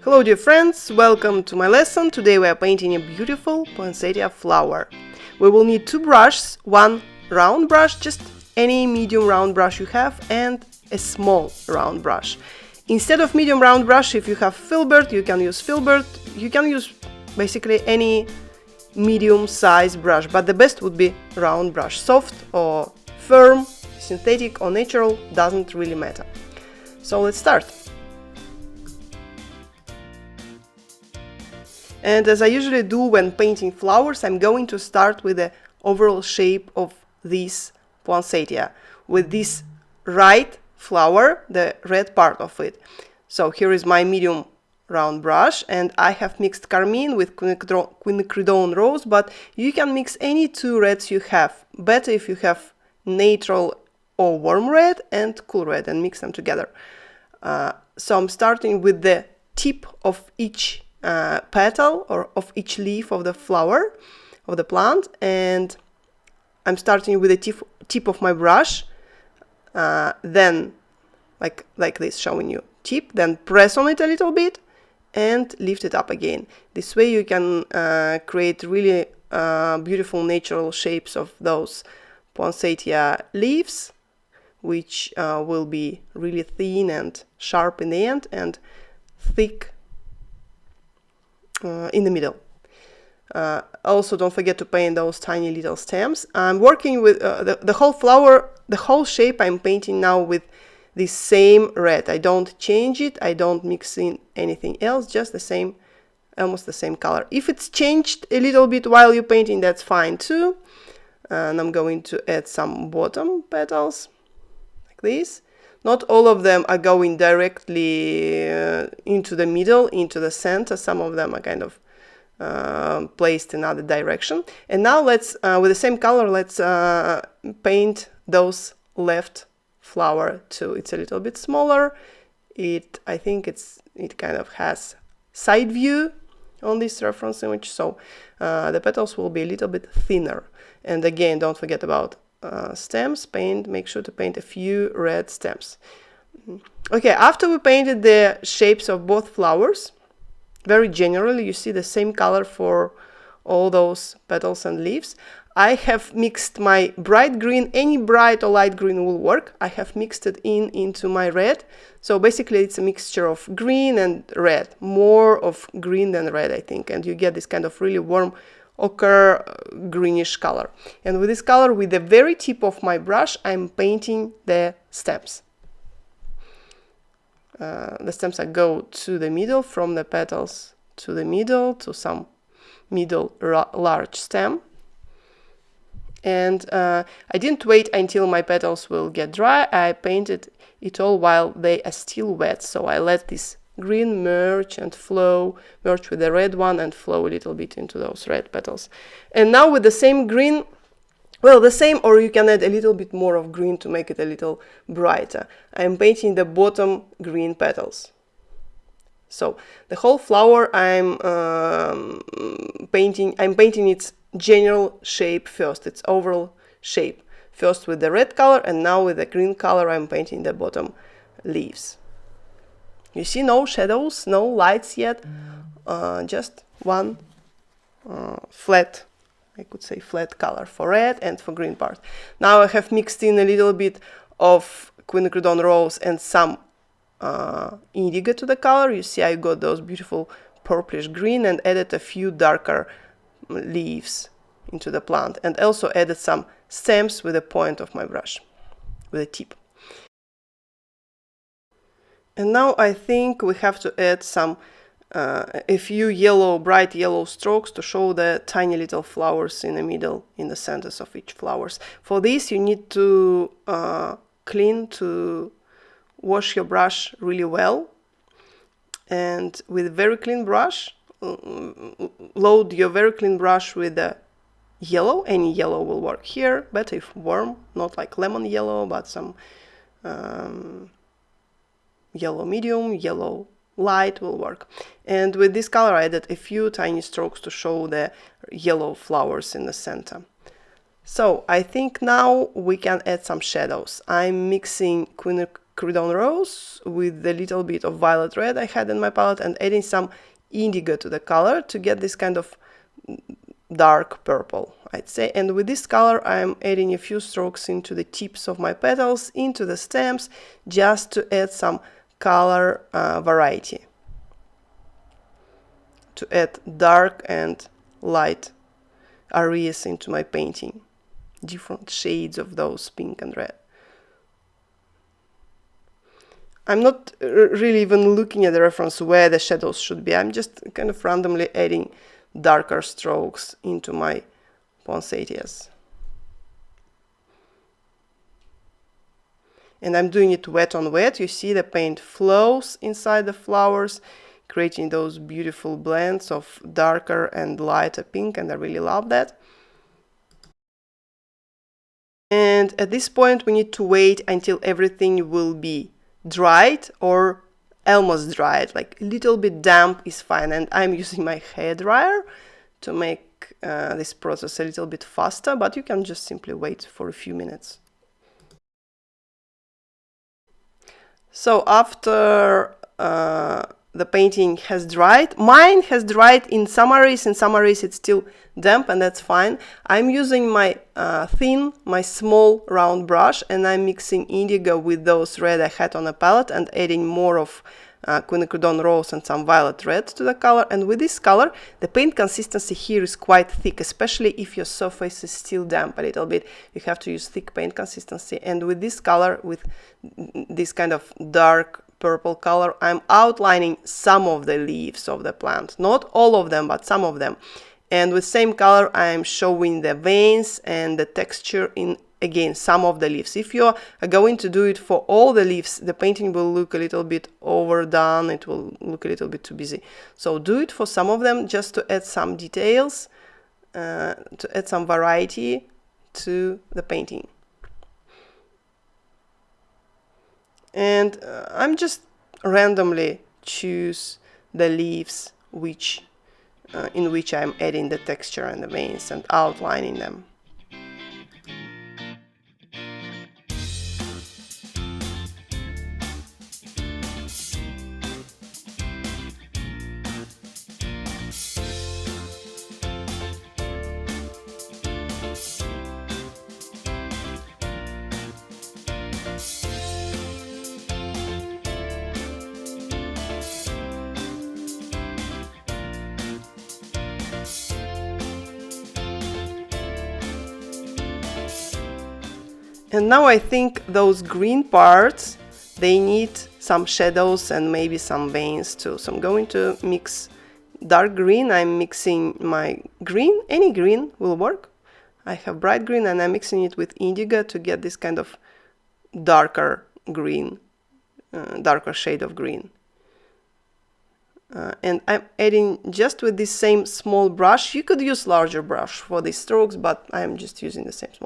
Hello dear friends, welcome to my lesson. Today we are painting a beautiful poinsettia flower. We will need two brushes, one round brush, just any medium round brush you have, and a small round brush. Instead of medium round brush, if you have filbert, you can use filbert. You can use basically any medium size brush, but the best would be round brush. Soft or firm, synthetic or natural, doesn't really matter. So let's start. And as I usually do when painting flowers, I'm going to start with the overall shape of this poinsettia, with this right flower, the red part of it. So here is my medium round brush, and I have mixed carmine with quinacridone rose, but you can mix any two reds you have. Better if you have natural or warm red and cool red, and mix them together. So I'm starting with the tip of each petal or of each leaf of the flower of the plant, and I'm starting with the tip of my brush, then like this, showing you tip, then press on it a little bit and lift it up again. This way you can create really beautiful natural shapes of those poinsettia leaves, which will be really thin and sharp in the end and thick in the middle. Also, don't forget to paint those tiny little stems. I'm working with the whole flower, the whole shape I'm painting now with this same red. I don't change it, I don't mix in anything else, just the same, almost the same color. If it's changed a little bit while you're painting, that's fine too. And I'm going to add some bottom petals, like this. Not all of them are going directly into the middle, into the center. Some of them are kind of placed in other direction. And now let's, with the same color, let's paint those left flower too. It's a little bit smaller. I think it kind of has side view on this reference image, so the petals will be a little bit thinner. And again, don't forget about stems. Make sure to paint a few red stems. Okay, after we painted the shapes of both flowers, very generally you see the same color for all those petals and leaves. I have mixed my bright green, any bright or light green will work. I have mixed it into my red. So basically it's a mixture of green and red, more of green than red, I think, and you get this kind of really warm ochre greenish color. And with this color, with the very tip of my brush, I'm painting the stems. The stems I go to the middle, from the petals to the middle, to some middle large stem. And I didn't wait until my petals will get dry. I painted it all while they are still wet. So I let this green merge and flow, merge with the red one and flow a little bit into those red petals. And now with the same green, well, the same, or you can add a little bit more of green to make it a little brighter. I'm painting the bottom green petals. So the whole flower I'm painting its general shape first, its overall shape. First with the red color, and now with the green color I'm painting the bottom leaves. You see, no shadows, no lights yet, just one flat, I could say flat color for red and for green part. Now I have mixed in a little bit of quinacridone rose and some indigo to the color. You see, I got those beautiful purplish green and added a few darker leaves into the plant, and also added some stems with the point of my brush, with a tip. And now I think we have to add some a few bright yellow strokes to show the tiny little flowers in the middle, in the centers of each flowers. For this you need to wash your brush really well, and with a very clean brush, load your very clean brush with the yellow. Any yellow will work here, better if warm, not like lemon yellow, but some yellow medium, yellow light will work. And with this color I added a few tiny strokes to show the yellow flowers in the center. So I think now we can add some shadows. I'm mixing quinacridone rose with the little bit of violet red I had in my palette and adding some indigo to the color to get this kind of dark purple, I'd say. And with this color I'm adding a few strokes into the tips of my petals, into the stems, just to add some color variety, to add dark and light areas into my painting, different shades of those pink and red. I'm not really even looking at the reference where the shadows should be. I'm just kind of randomly adding darker strokes into my poinsettias. And I'm doing it wet on wet. You see the paint flows inside the flowers, creating those beautiful blends of darker and lighter pink, and I really love that. And at this point we need to wait until everything will be dried or almost dried, like a little bit damp is fine. And I'm using my hair dryer to make this process a little bit faster, but you can just simply wait for a few minutes. So after the painting has dried, mine has dried in some areas it's still damp, and that's fine. I'm using my my small round brush, and I'm mixing indigo with those red I had on the palette and adding more of quinacridone rose and some violet red to the color. And with this color the paint consistency here is quite thick, especially if your surface is still damp a little bit. You have to use thick paint consistency. And with this color, with this kind of dark purple color, I'm outlining some of the leaves of the plant, not all of them, but some of them. And with same color I'm showing the veins and the texture in, again, some of the leaves. If you are going to do it for all the leaves, the painting will look a little bit overdone, it will look a little bit too busy. So do it for some of them, just to add some details, to add some variety to the painting. And I'm just randomly choose the leaves in which I'm adding the texture and the veins and outlining them. And now I think those green parts, they need some shadows and maybe some veins too. So I'm going to mix dark green. I'm mixing my green, any green will work. I have bright green and I'm mixing it with indigo to get this kind of darker green, darker shade of green. And I'm adding just with this same small brush. You could use larger brush for these strokes, but I'm just using the same small.